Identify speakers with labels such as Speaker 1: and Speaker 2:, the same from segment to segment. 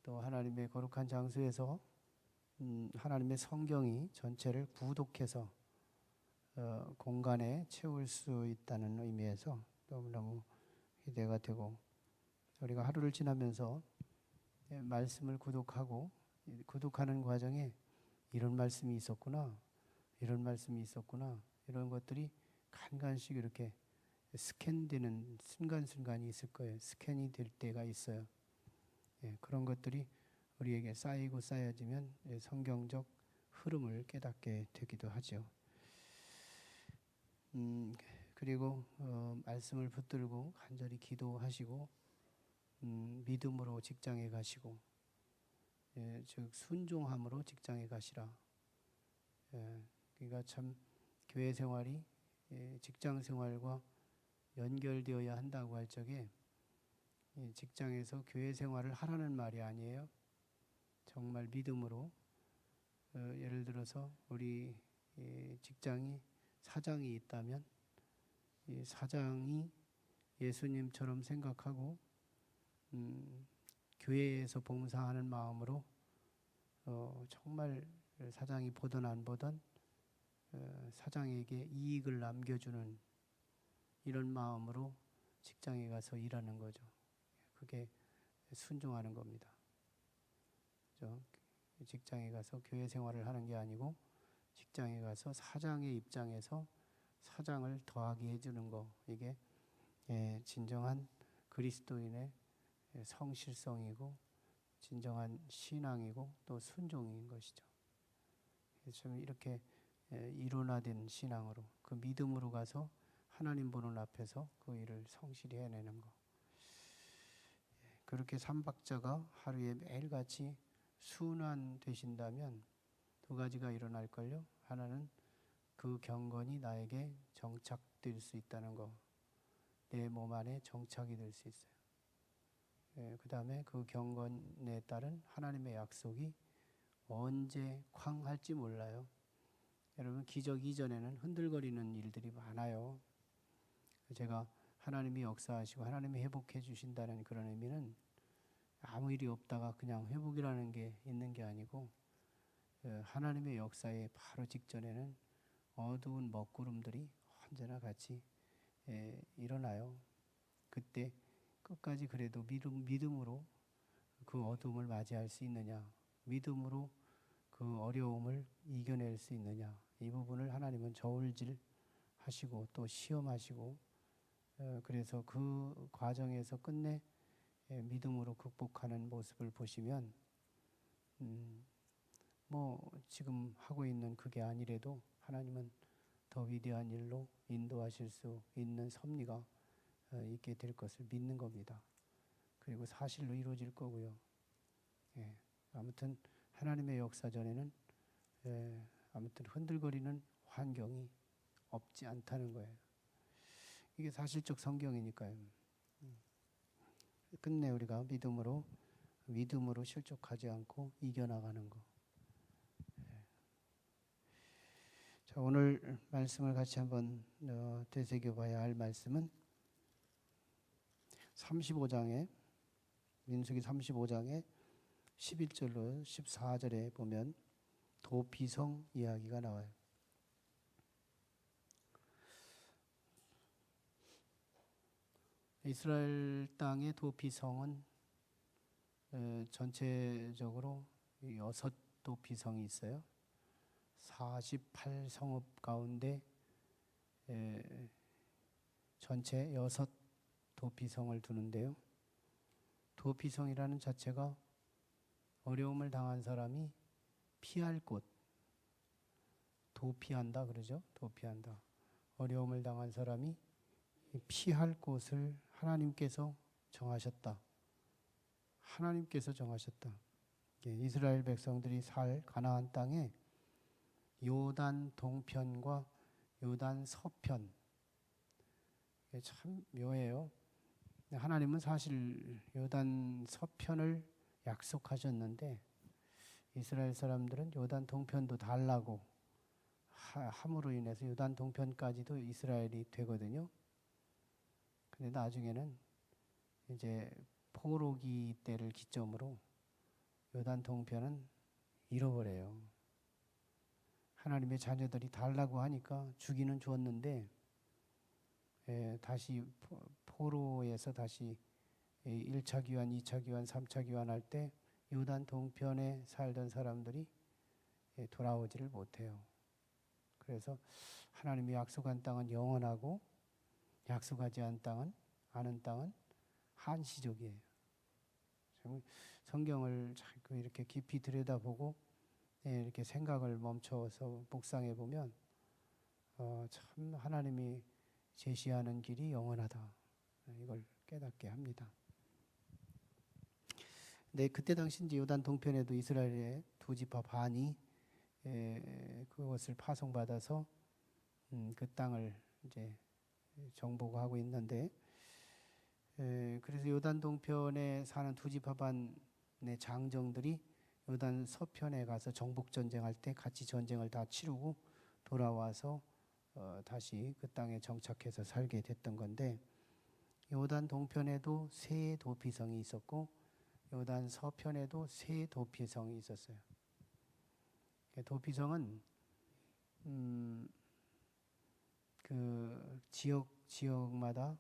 Speaker 1: 또 하나님의 거룩한 장소에서 하나님의 성경이 전체를 구독해서 공간에 채울 수 있다는 의미에서 너무너무 기대가 되고, 우리가 하루를 지나면서 말씀을 구독하고 구독하는 과정에 이런 말씀이 있었구나, 이런 말씀이 있었구나, 이런 것들이 간간씩 이렇게 스캔되는 순간순간이 있을 거예요. 스캔이 될 때가 있어요. 그런 것들이 우리에게 쌓이고 쌓여지면 성경적 흐름을 깨닫게 되기도 하죠. 그리고 말씀을 붙들고 간절히 기도하시고 믿음으로 직장에 가시고, 즉 순종함으로 직장에 가시라. 그러니까 참 교회 생활이 직장 생활과 연결되어야 한다고 할 적에 직장에서 교회 생활을 하라는 말이 아니에요. 정말 믿음으로, 예를 들어서 우리 직장이 사장이 있다면 이 사장이 예수님처럼 생각하고 교회에서 봉사하는 마음으로 정말 사장이 보든 안 보든 사장에게 이익을 남겨주는 이런 마음으로 직장에 가서 일하는 거죠. 그게 순종하는 겁니다. 그렇죠? 직장에 가서 교회 생활을 하는 게 아니고 직장에 가서 사장의 입장에서 사장을 더하게 해주는 거, 이게 진정한 그리스도인의 성실성이고 진정한 신앙이고 또 순종인 것이죠. 좀 이렇게 일원화된 신앙으로, 그 믿음으로 가서 하나님 보는 앞에서 그 일을 성실히 해내는 거. 그렇게 삼박자가 하루에 매일같이 순환되신다면 두 가지가 일어날걸요. 하나는 그 경건이 나에게 정착될 수 있다는 거, 내 몸 안에 정착이 될 수 있어요. 그 다음에 그 경건에 따른 하나님의 약속이 언제 쾅 할지 몰라요. 여러분, 기적 이전에는 흔들거리는 일들이 많아요. 제가 하나님이 역사하시고 하나님이 회복해 주신다는 그런 의미는 아무 일이 없다가 그냥 회복이라는 게 있는 게 아니고, 하나님의 역사의 바로 직전에는 어두운 먹구름들이 언제나 같이 일어나요. 그때 끝까지 그래도 믿음으로 그 어둠을 맞이할 수 있느냐, 믿음으로 그 어려움을 이겨낼 수 있느냐, 이 부분을 하나님은 저울질 하시고 또 시험하시고, 그래서 그 과정에서 끝내 믿음으로 극복하는 모습을 보시면 뭐 지금 하고 있는 그게 아니래도 하나님은 더 위대한 일로 인도하실 수 있는 섭리가 있게 될 것을 믿는 겁니다. 그리고 사실로 이루어질 거고요. 아무튼 하나님의 역사 전에는 아무튼 흔들거리는 환경이 없지 않다는 거예요. 이게 사실적 성경이니까요. 끝내 우리가 믿음으로 실족하지 않고 이겨나가는 거. 자, 오늘 말씀을 같이 한번 되새겨봐야 할 말씀은 35장에, 민수기 35장에 11절로 14절에 보면 도피성 이야기가 나와요. 이스라엘 땅의 도피성은 전체적으로 6 도피성이 있어요. 48성읍 가운데 전체 6 도피성을 두는데요. 도피성이라는 자체가 어려움을 당한 사람이 피할 곳, 도피한다 그러죠. 도피한다. 어려움을 당한 사람이 피할 곳을 하나님께서 정하셨다. 하나님께서 정하셨다. 이스라엘 백성들이 살 가나안 땅에 요단 동편과 요단 서편, 참 묘해요. 하나님은 사실 요단 서편을 약속하셨는데 이스라엘 사람들은 요단 동편도 달라고 함으로 인해서 요단 동편까지도 이스라엘이 되거든요. 근데 나중에는 이제 포로기 때를 기점으로 요단 동편은 잃어버려요. 하나님의 자녀들이 달라고 하니까 주기는 줬는데 다시 포로에서 다시 1차 귀환, 2차 귀환, 3차 귀환할 때 요단 동편에 살던 사람들이 돌아오지를 못해요. 그래서 하나님이 약속한 땅은 영원하고 약속하지 않은 땅은 한시적이에요. 성경을 자꾸 이렇게 깊이 들여다보고 이렇게 생각을 멈춰서 묵상해 보면 참 하나님이 제시하는 길이 영원하다. 이걸 깨닫게 합니다. 네, 그때 당시 이제 요단 동편에도 이스라엘의 두 지파 반이 그것을 파송받아서 그 땅을 이제 정복하고 있는데, 그래서 요단 동편에 사는 두 지파 반의 장정들이 요단 서편에 가서 정복 전쟁할 때 같이 전쟁을 다 치르고 돌아와서 다시 그 땅에 정착해서 살게 됐던 건데, 요단 동편에도 세 도피성이 있었고 요단 서편에도 세 도피성이 있었어요. 도피성은 그 지역마다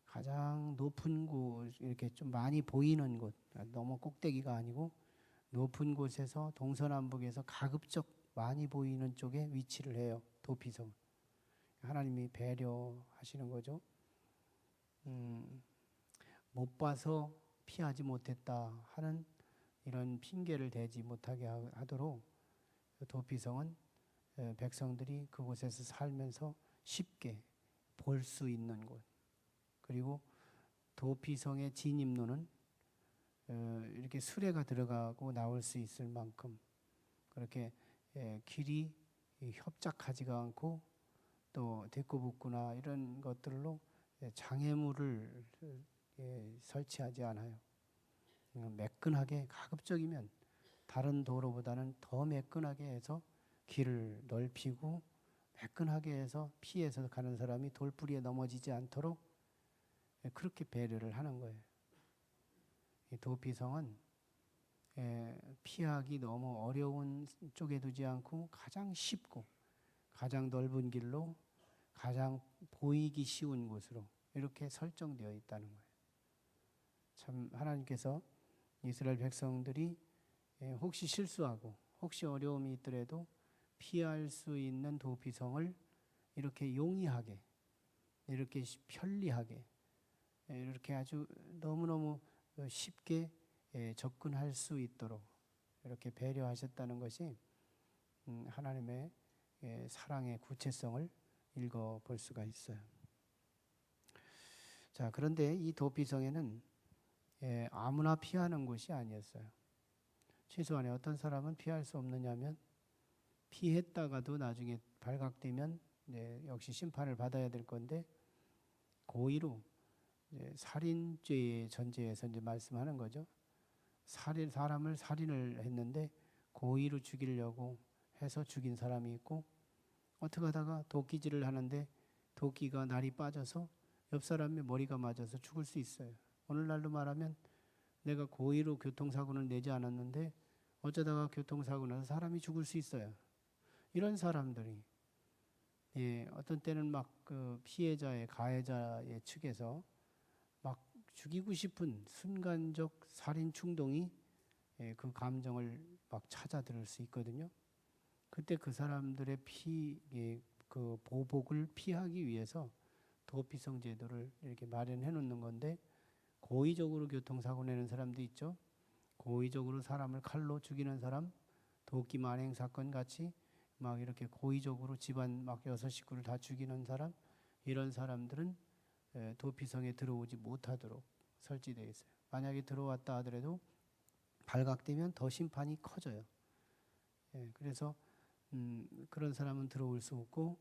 Speaker 1: 가장 높은 곳, 이렇게 좀 많이 보이는 곳, 너무 꼭대기가 아니고 높은 곳에서 동서남북에서 가급적 많이 보이는 쪽에 위치를 해요. 도피성. 하나님이 배려하시는 거죠. 못 봐서 피하지 못했다 하는 이런 핑계를 대지 못하게 하도록 도피성은 백성들이 그곳에서 살면서 쉽게 볼 수 있는 곳, 그리고 도피성의 진입로는 이렇게 수레가 들어가고 나올 수 있을 만큼 그렇게 길이 협착하지가 않고 또 데코북구나 이런 것들로 장애물을 설치하지 않아요. 매끈하게, 가급적이면 다른 도로보다는 더 매끈하게 해서 길을 넓히고 매끈하게 해서 피해서 가는 사람이 돌부리에 넘어지지 않도록 그렇게 배려를 하는 거예요. 이 도피성은 피하기 너무 어려운 쪽에 두지 않고 가장 쉽고 가장 넓은 길로 가장 보이기 쉬운 곳으로 이렇게 설정되어 있다는 거예요. 참 하나님께서 이스라엘 백성들이 혹시 실수하고 혹시 어려움이 있더라도 피할 수 있는 도피성을 이렇게 용이하게, 이렇게 편리하게, 이렇게 아주 너무너무 쉽게 접근할 수 있도록 이렇게 배려하셨다는 것이 하나님의 사랑의 구체성을 읽어볼 수가 있어요. 자, 그런데 이 도피성에는 아무나 피하는 곳이 아니었어요. 최소한에 어떤 사람은 피할 수 없느냐면 피했다가도 나중에 발각되면 역시 심판을 받아야 될 건데, 고의로 살인죄의 전제에서 이제 말씀하는 거죠. 사람을 살인을 했는데 고의로 죽이려고 해서 죽인 사람이 있고, 어떻게 하다가 도끼질을 하는데 도끼가 날이 빠져서 옆 사람의 머리가 맞아서 죽을 수 있어요. 오늘날로 말하면 내가 고의로 교통사고는 내지 않았는데 어쩌다가 교통사고 나서 사람이 죽을 수 있어요. 이런 사람들이 어떤 때는 막 그 피해자의 가해자의 측에서 막 죽이고 싶은 순간적 살인 충동이 그 감정을 막 찾아들을 수 있거든요. 그때 그 사람들의 그 보복을 피하기 위해서 도피성 제도를 이렇게 마련해 놓는 건데, 고의적으로 교통사고 내는 사람도 있죠. 고의적으로 사람을 칼로 죽이는 사람, 도끼 만행 사건 같이 막 이렇게 고의적으로 집안 막 6식구를 다 죽이는 사람, 이런 사람들은 도피성에 들어오지 못하도록 설치되어 있어요. 만약에 들어왔다 하더라도 발각되면 더 심판이 커져요. 그래서 그런 사람은 들어올 수 없고,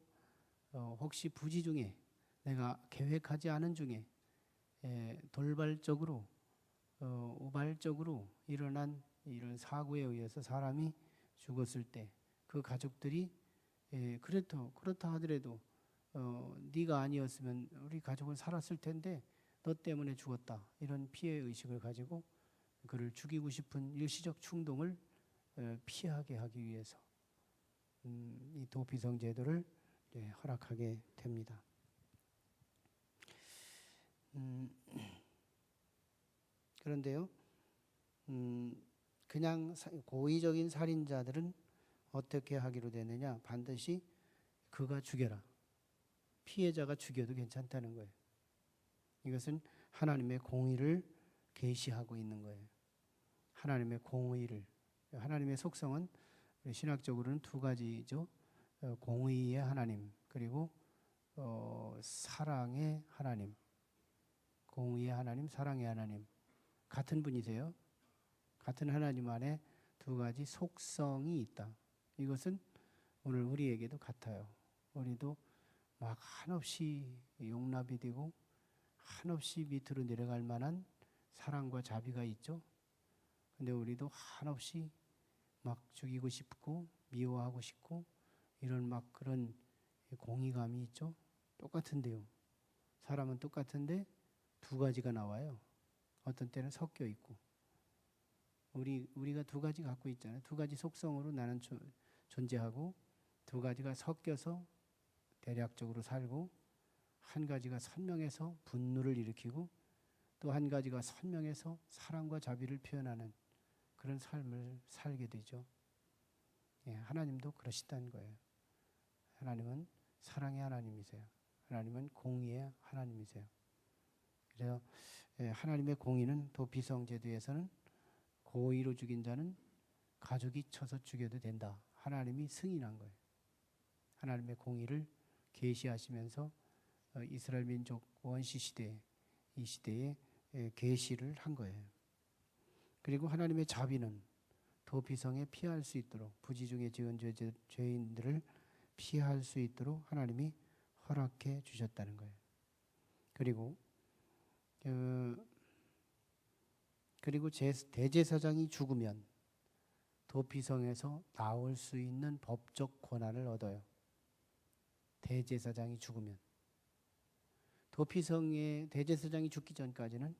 Speaker 1: 혹시 부지 중에 내가 계획하지 않은 중에 돌발적으로 우발적으로 일어난 이런 사고에 의해서 사람이 죽었을 때 그 가족들이 그렇다 하더라도 네가 아니었으면 우리 가족은 살았을 텐데 너 때문에 죽었다, 이런 피해 의식을 가지고 그를 죽이고 싶은 일시적 충동을 피하게 하기 위해서 이 도피성 제도를 허락하게 됩니다. 그런데요, 그냥 고의적인 살인자들은 어떻게 하기로 되느냐? 반드시 그가 죽여라. 피해자가 죽여도 괜찮다는 거예요. 이것은 하나님의 공의를 계시하고 있는 거예요. 하나님의 공의를. 하나님의 속성은 신학적으로는 두 가지죠. 공의의 하나님, 그리고 사랑의 하나님. 공의의 하나님, 사랑의 하나님. 같은 분이세요. 같은 하나님 안에 두 가지 속성이 있다. 이것은 오늘 우리에게도 같아요. 우리도 막 한없이 용납이 되고 한없이 밑으로 내려갈 만한 사랑과 자비가 있죠. 근데 우리도 한없이 막 죽이고 싶고 미워하고 싶고 이런 막 그런 공의감이 있죠. 똑같은데요. 사람은 똑같은데 두 가지가 나와요. 어떤 때는 섞여 있고. 우리가 두 가지 갖고 있잖아요. 두 가지 속성으로 나는 존재하고 두 가지가 섞여서 대략적으로 살고 한 가지가 선명해서 분노를 일으키고 또 한 가지가 선명해서 사랑과 자비를 표현하는 그런 삶을 살게 되죠. 하나님도 그러시다는 거예요. 하나님은 사랑의 하나님이세요. 하나님은 공의의 하나님이세요. 그래서 하나님의 공의는 도피성 제도에서는 고의로 죽인 자는 가족이 쳐서 죽여도 된다. 하나님이 승인한 거예요. 하나님의 공의를 계시하시면서 이스라엘 민족 원시 시대 이 시대에 계시를 한 거예요. 그리고 하나님의 자비는 도피성에 피할 수 있도록 부지 중에 지은 죄인들을 피할 수 있도록 하나님이 허락해 주셨다는 거예요. 그리고 대제사장이 죽으면 도피성에서 나올 수 있는 법적 권한을 얻어요. 대제사장이 죽으면. 도피성에 대제사장이 죽기 전까지는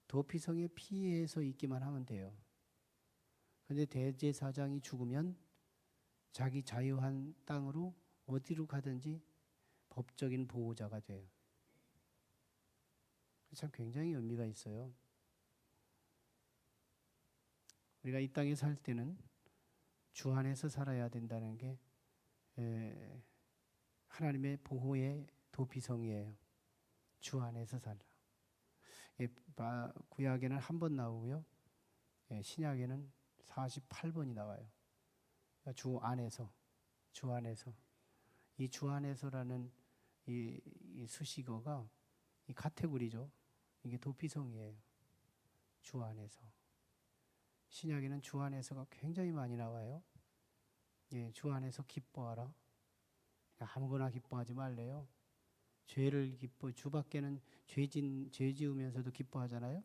Speaker 1: 도피성에 피해서 있기만 하면 돼요. 그런데 대제사장이 죽으면 자기 자유한 땅으로 어디로 가든지 법적인 보호자가 돼요. 참 굉장히 의미가 있어요. 우리가 이 땅에 살 때는 주 안에서 살아야 된다는 게 하나님의 보호의 도피성이에요. 주 안에서 살라. 구약에는 한 번 나오고요. 신약에는 48번이 나와요. 주 안에서. 이 주 안에서라는 이 수식어가 이 카테고리죠. 이게 도피성이에요. 주 안에서. 신약에는 주 안에서가 굉장히 많이 나와요. 주 안에서 기뻐하라. 아무거나 기뻐하지 말래요. 주 밖에는 죄 지으면서도 기뻐하잖아요.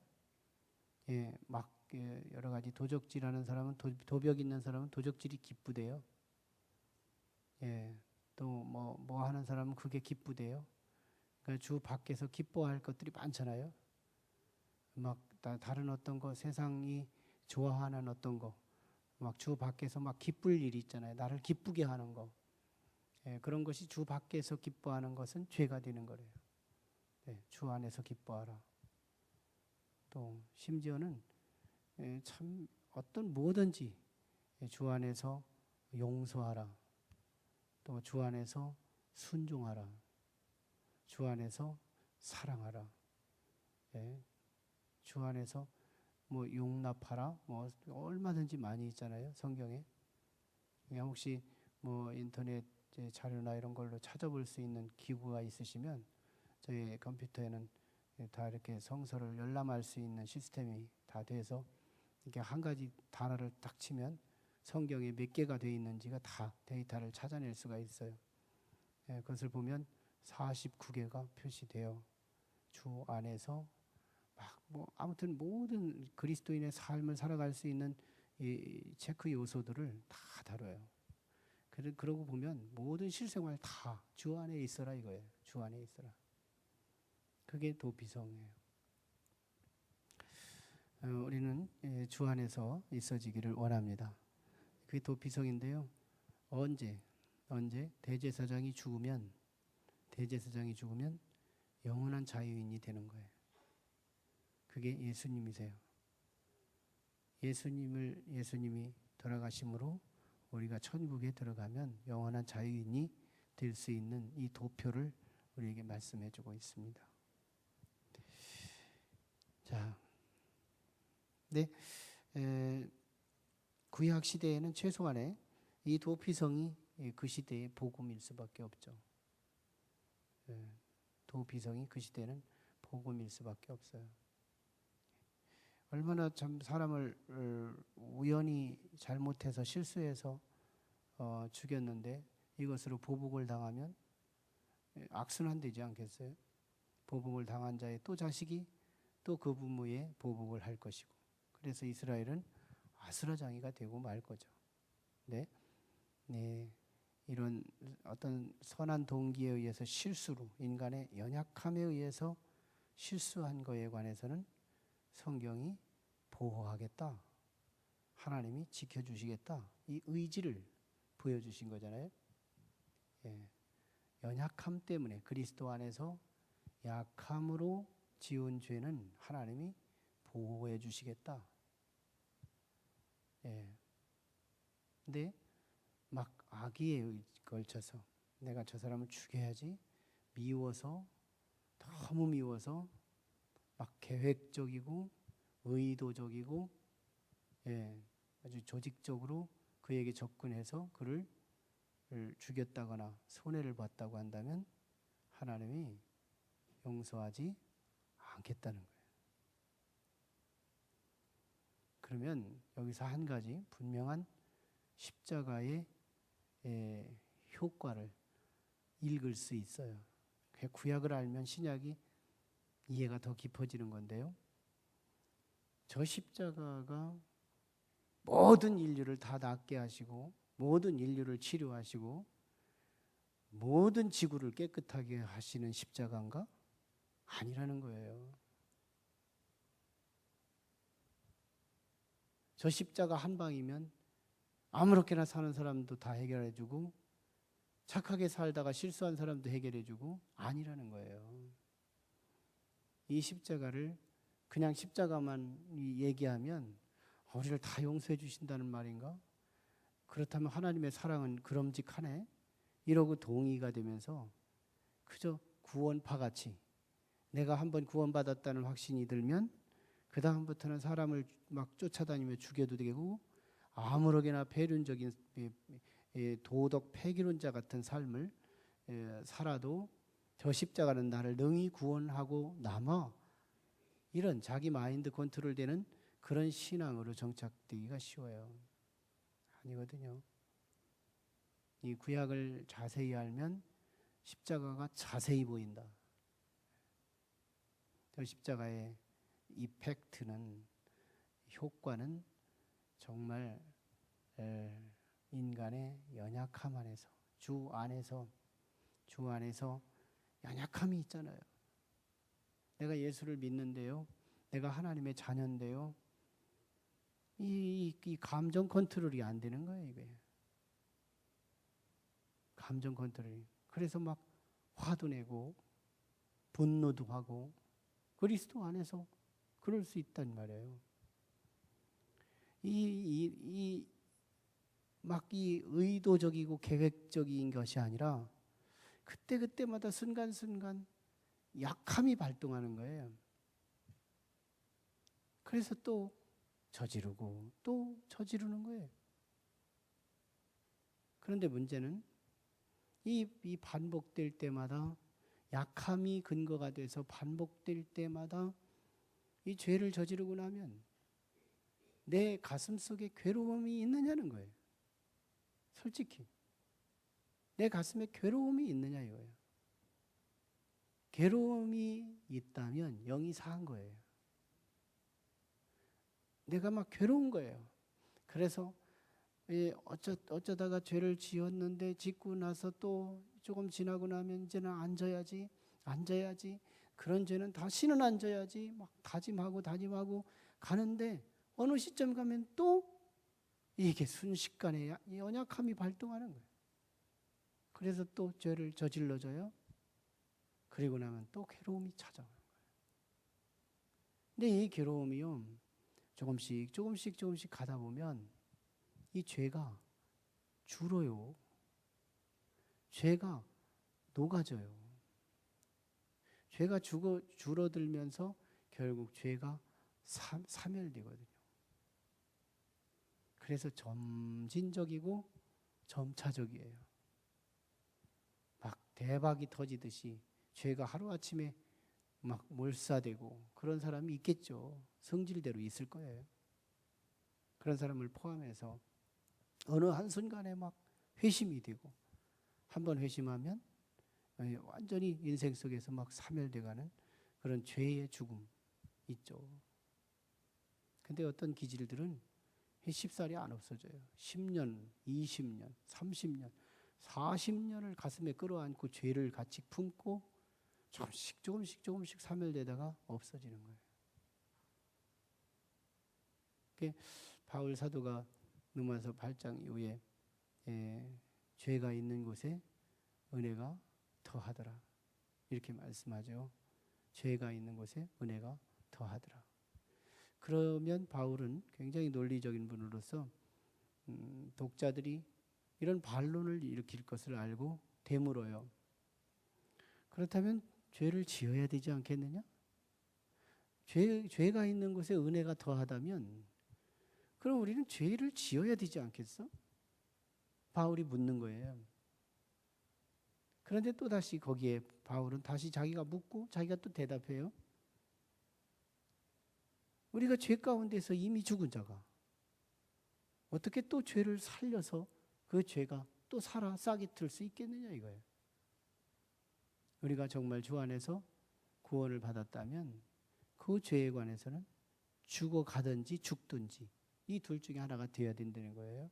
Speaker 1: 막 여러 가지 도적질하는 사람은 도벽 있는 사람은 도적질이 기쁘대요. 또 뭐 하는 사람은 그게 기쁘대요. 그러니까 주 밖에서 기뻐할 것들이 많잖아요. 막 다른 어떤 거 세상이 좋아하는 어떤 거 막 주 밖에서 막 기쁠 일이 있잖아요. 나를 기쁘게 하는 거. 그런 것이 주 밖에서 기뻐하는 것은 죄가 되는 거래요. 주 안에서 기뻐하라. 또 심지어는 참 어떤 뭐든지 주 안에서 용서하라. 또 주 안에서 순종하라. 주 안에서 사랑하라. 주 안에서 뭐 용납하라. 뭐 얼마든지 많이 있잖아요. 성경에. 그냥 혹시 뭐 인터넷 자료나 이런 걸로 찾아볼 수 있는 기구가 있으시면 저희 컴퓨터에는 다 이렇게 성서를 열람할 수 있는 시스템이 다 돼서 이렇게 한 가지 단어를 딱 치면 성경에 몇 개가 되어 있는지가 다 데이터를 찾아낼 수가 있어요. 그것을 보면 49개가 표시되어 주 안에서 막 뭐 아무튼 모든 그리스도인의 삶을 살아갈 수 있는 이 체크 요소들을 다 다뤄요. 그러고 보면 모든 실생활 다 주 안에 있어라 이거예요. 주 안에 있어라. 그게 도피성이에요. 우리는 주 안에서 있어지기를 원합니다. 그게 도피성인데요. 언제 대제사장이 죽으면 영원한 자유인이 되는 거예요. 그게 예수님이세요. 예수님이 돌아가심으로 우리가 천국에 들어가면 영원한 자유인이 될 수 있는 이 도표를 우리에게 말씀해 주고 있습니다. 자, 구약 시대에는 최소한의 이 도피성이 그 시대의 복음일 수밖에 없죠. 도피성이 그 시대는 복음일 수밖에 없어요. 얼마나 참 사람을 우연히 잘못해서 실수해서 죽였는데 이것으로 보복을 당하면 악순환되지 않겠어요? 보복을 당한 자의 또 자식이 또 그 부모의 보복을 할 것이고, 그래서 이스라엘은 아수라장이가 되고 말 거죠. 네, 이런 어떤 선한 동기에 의해서 실수로, 인간의 연약함에 의해서 실수한 거에 관해서는 성경이 보호하겠다, 하나님이 지켜주시겠다, 이 의지를 보여주신 거잖아요. 연약함 때문에, 그리스도 안에서 약함으로 지은 죄는 하나님이 보호해 주시겠다. 근데 막 악의에 걸쳐서 내가 저 사람을 죽여야지, 너무 미워서 막 계획적이고 의도적이고 아주 조직적으로 그에게 접근해서 그를 죽였다거나 손해를 봤다고 한다면 하나님이 용서하지 않겠다는 거예요. 그러면 여기서 한 가지 분명한 십자가의 효과를 읽을 수 있어요. 구약을 알면 신약이 이해가 더 깊어지는 건데요. 저 십자가가 모든 인류를 다 낫게 하시고, 모든 인류를 치료하시고, 모든 지구를 깨끗하게 하시는 십자가인가? 아니라는 거예요. 저 십자가 한 방이면 아무렇게나 사는 사람도 다 해결해주고, 착하게 살다가 실수한 사람도 해결해주고, 아니라는 거예요. 이 십자가를 그냥 십자가만 얘기하면 우리를 다 용서해 주신다는 말인가? 그렇다면 하나님의 사랑은 그럼직하네? 이러고 동의가 되면서 그저 구원파같이 내가 한번 구원받았다는 확신이 들면 그 다음부터는 사람을 막 쫓아다니며 죽여도 되고, 아무렇게나 폐륜적인 도덕 폐기론자 같은 삶을 살아도 저 십자가는 나를 능히 구원하고 남아, 이런 자기 마인드 컨트롤되는 그런 신앙으로 정착되기가 쉬워요. 아니거든요. 이 구약을 자세히 알면 십자가가 자세히 보인다. 저 십자가의 이펙트는, 효과는 정말 인간의 연약함 안에서, 주 안에서 연약함이 있잖아요. 내가 예수를 믿는데요, 내가 하나님의 자녀인데요, 이 감정 컨트롤이 안 되는 거예요. 이게 감정 컨트롤이. 그래서 막 화도 내고 분노도 하고, 그리스도 안에서 그럴 수 있단 말이에요. 이 의도적이고 계획적인 것이 아니라 그때마다 순간순간 약함이 발동하는 거예요. 그래서 또 저지르고 또 저지르는 거예요. 그런데 문제는 이 반복될 때마다, 약함이 근거가 돼서 반복될 때마다 이 죄를 저지르고 나면 내 가슴 속에 괴로움이 있느냐는 거예요. 솔직히 내 가슴에 괴로움이 있느냐 이거예요. 괴로움이 있다면 영이 상한 거예요. 내가 막 괴로운 거예요. 그래서 어쩌다가 죄를 지었는데, 짓고 나서 또 조금 지나고 나면 이제는 앉아야지, 그런 죄는 다시는 안 져야지 막 다짐하고 가는데 어느 시점 가면 또 이게 순식간에 연약함이 발동하는 거예요. 그래서 또 죄를 저질러져요. 그리고 나면 또 괴로움이 찾아오는 거예요. 근데 이 괴로움이요, 조금씩 가다 보면 이 죄가 줄어요. 죄가 녹아져요. 죄가 줄어들면서 결국 죄가 사멸되거든요. 그래서 점진적이고 점차적이에요. 막 대박이 터지듯이 죄가 하루아침에 막 몰사되고 그런 사람이 있겠죠. 성질대로 있을 거예요. 그런 사람을 포함해서 어느 한순간에 막 회심이 되고, 한번 회심하면 완전히 인생 속에서 막 사멸돼가는 그런 죄의 죽음 있죠. 근데 어떤 기질들은 쉽사리 안 없어져요. 10년, 20년, 30년, 40년을 가슴에 끌어안고 죄를 같이 품고 조금씩 사멸되다가 없어지는 거예요. 바울 사도가 로마서 8장 이후에 죄가 있는 곳에 은혜가 더하더라 이렇게 말씀하죠. 죄가 있는 곳에 은혜가 더하더라. 그러면 바울은 굉장히 논리적인 분으로서 독자들이 이런 반론을 일으킬 것을 알고 되물어요. 그렇다면 죄를 지어야 되지 않겠느냐? 죄가 있는 곳에 은혜가 더하다면 그럼 우리는 죄를 지어야 되지 않겠어? 바울이 묻는 거예요. 그런데 또 다시 거기에 바울은 다시 자기가 묻고 자기가 또 대답해요. 우리가 죄 가운데서 이미 죽은 자가 어떻게 또 죄를 살려서 그 죄가 또 살아 싹이 틀 수 있겠느냐 이거예요. 우리가 정말 주 안에서 구원을 받았다면 그 죄에 관해서는 죽어가든지 죽든지 이 둘 중에 하나가 되어야 된다는 거예요.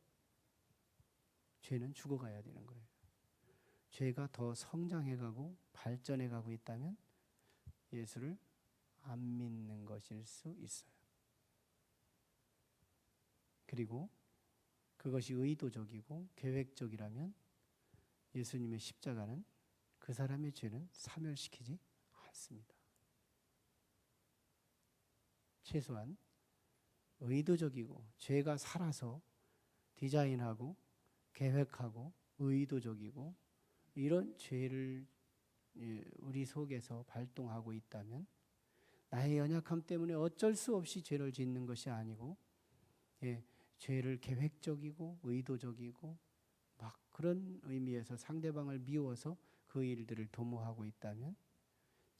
Speaker 1: 죄는 죽어가야 되는 거예요. 죄가 더 성장해가고 발전해가고 있다면 예수를 안 믿는 것일 수 있어요. 그리고 그것이 의도적이고 계획적이라면 예수님의 십자가는 그 사람의 죄는 사멸시키지 않습니다. 최소한 의도적이고 죄가 살아서 디자인하고 계획하고 의도적이고 이런 죄를 우리 속에서 발동하고 있다면 나의 연약함 때문에 어쩔 수 없이 죄를 짓는 것이 아니고 죄를 계획적이고 의도적이고 막 그런 의미에서 상대방을 미워서 그 일들을 도모하고 있다면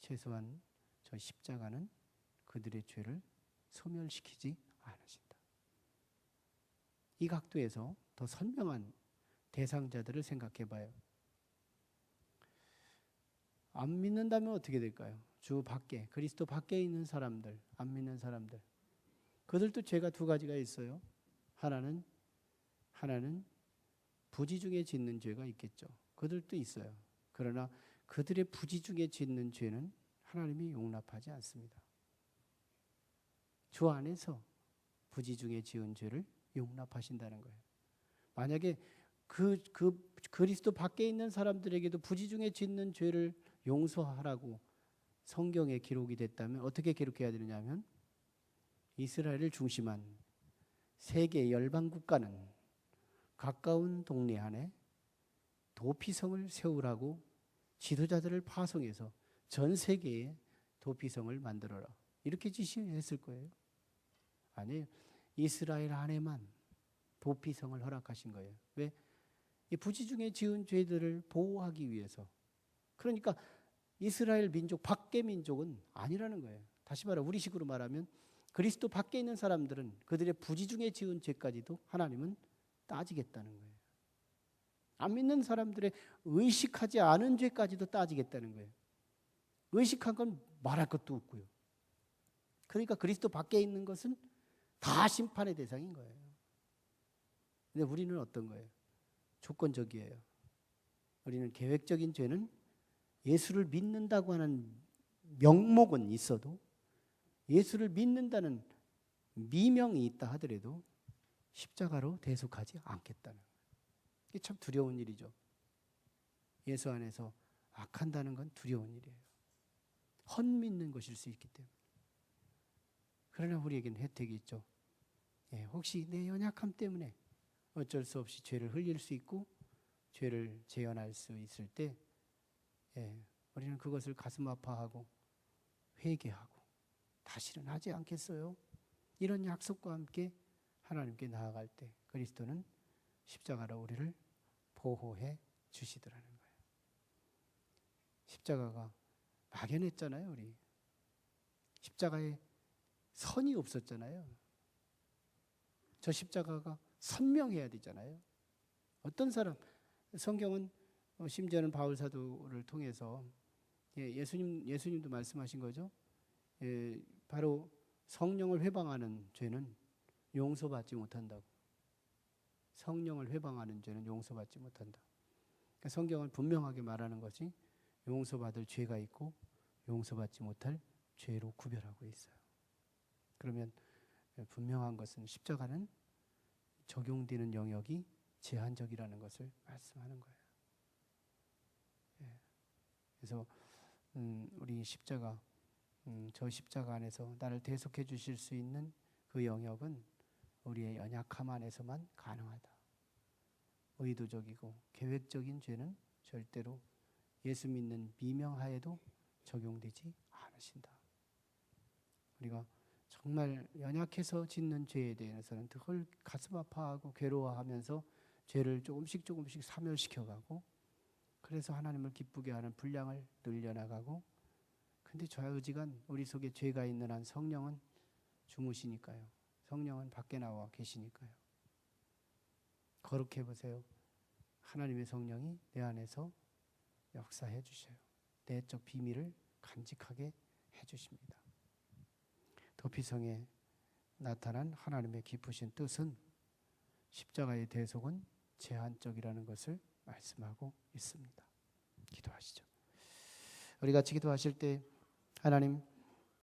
Speaker 1: 최소한 저 십자가는 그들의 죄를 소멸시키지 않으신다. 이 각도에서 더 선명한 대상자들을 생각해 봐요. 안 믿는다면 어떻게 될까요? 주 밖에, 그리스도 밖에 있는 사람들, 안 믿는 사람들. 그들도 죄가 두 가지가 있어요. 하나는 부지 중에 짓는 죄가 있겠죠. 그들도 있어요. 그러나 그들의 부지 중에 짓는 죄는 하나님이 용납하지 않습니다. 주 안에서 부지 중에 지은 죄를 용납하신다는 거예요. 만약에 그 그리스도 밖에 있는 사람들에게도 부지 중에 짓는 죄를 용서하라고 성경에 기록이 됐다면 어떻게 기록해야 되느냐 하면 이스라엘을 중심한 세계 열방 국가는 가까운 동네 안에 도피성을 세우라고 지도자들을 파송해서 전 세계에 도피성을 만들어라 이렇게 지시했을 거예요. 아니에요. 이스라엘 안에만 도피성을 허락하신 거예요. 왜? 이 부지 중에 지은 죄들을 보호하기 위해서. 그러니까 이스라엘 민족 밖의 민족은 아니라는 거예요. 다시 말해 우리식으로 말하면 그리스도 밖에 있는 사람들은 그들의 부지 중에 지은 죄까지도 하나님은 따지겠다는 거예요. 안 믿는 사람들의 의식하지 않은 죄까지도 따지겠다는 거예요. 의식한 건 말할 것도 없고요. 그러니까 그리스도 밖에 있는 것은 다 심판의 대상인 거예요. 근데 우리는 어떤 거예요? 조건적이에요. 우리는 계획적인 죄는 예수를 믿는다고 하는 명목은 있어도 예수를 믿는다는 미명이 있다 하더라도 십자가로 대속하지 않겠다는 거예요. 이게 참 두려운 일이죠. 예수 안에서 악한다는 건 두려운 일이에요. 헛믿는 것일 수 있기 때문에. 그러나 우리에게는 혜택이 있죠. 혹시 내 연약함 때문에 어쩔 수 없이 죄를 흘릴 수 있고 죄를 재현할 수 있을 때 우리는 그것을 가슴 아파하고 회개하고 다시는 하지 않겠어요. 이런 약속과 함께 하나님께 나아갈 때 그리스도는 십자가로 우리를 보호해 주시더라는 거예요. 십자가가 막연했잖아요. 우리 십자가에 선이 없었잖아요. 저 십자가가 선명해야 되잖아요. 어떤 사람, 성경은 심지어는 바울 사도를 통해서 예수님도 말씀하신 거죠. 바로 성령을 회방하는 죄는 용서받지 못한다고. 성령을 회방하는 죄는 용서받지 못한다. 그러니까 성경은 분명하게 말하는 것이 용서받을 죄가 있고 용서받지 못할 죄로 구별하고 있어요. 그러면 분명한 것은 십자가는 적용되는 영역이 제한적이라는 것을 말씀하는 거예요. 그래서 우리 십자가, 저 십자가 안에서 나를 대속해 주실 수 있는 그 영역은 우리의 연약함 안에서만 가능하다. 의도적이고 계획적인 죄는 절대로 예수 믿는 미명하에도 적용되지 않으신다. 우리가 정말 연약해서 짓는 죄에 대해서는 늘 가슴 아파하고 괴로워하면서 죄를 조금씩 사멸시켜가고 그래서 하나님을 기쁘게 하는 분량을 늘려나가고 근데 좌우지간 우리 속에 죄가 있는 한 성령은 주무시니까요. 성령은 밖에 나와 계시니까요. 거룩해 보세요. 하나님의 성령이 내 안에서 역사해 주셔요. 내적 비밀을 간직하게 해 주십니다. 도피성에 나타난 하나님의 깊으신 뜻은 십자가의 대속은 제한적이라는 것을 말씀하고 있습니다. 기도하시죠. 우리 같이 기도하실 때 하나님